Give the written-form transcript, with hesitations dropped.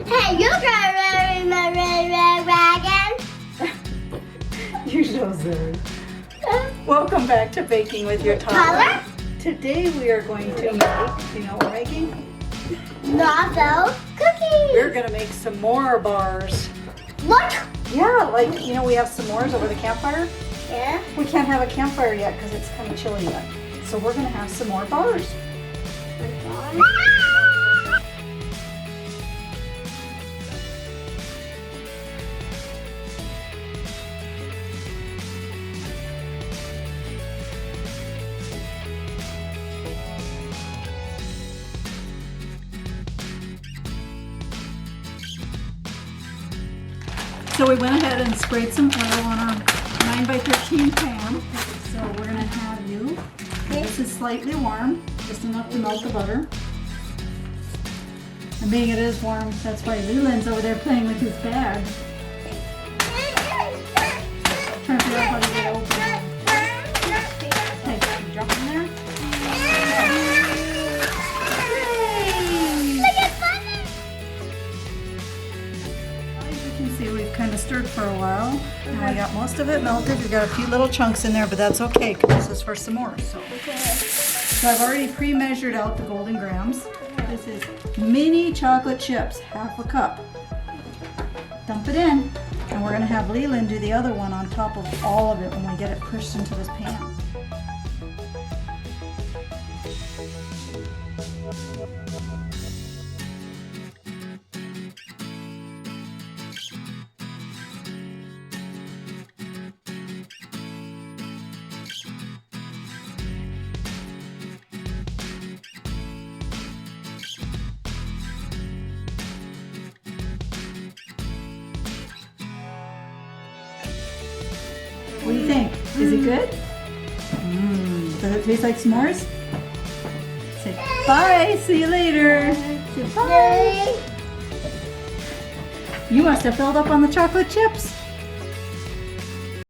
Hey, you got my red wagon. You're so silly. Welcome back to Baking with your Toddler. Today we are going to make, you know what we're making? Waffle cookies. We're going to make s'more bars. What? Yeah, like, you know, we have s'mores over the campfire. Yeah. We can't have a campfire yet because it's kind of chilly yet. So we're going to have some more bars. So we went ahead and sprayed some oil on our 9x13 pan. So we're going to have you. This is slightly warm, just enough to melt the butter. And being it is warm, that's why Leland's over there playing with his bag. Trying to figure out how to get it open. Okay, can you jump in there? See, we've kind of stirred for a while. And we got most of it melted. We've got a few little chunks in there, but that's okay because this is for s'mores. So I've already pre-measured out the golden grams. This is mini chocolate chips, half a cup. Dump it in, and we're going to have Leland do the other one on top of all of it when we get it pushed into this pan. What do you think? Is it good? Does it taste like s'mores? Say bye. See you later. Say bye. You must have filled up on the chocolate chips.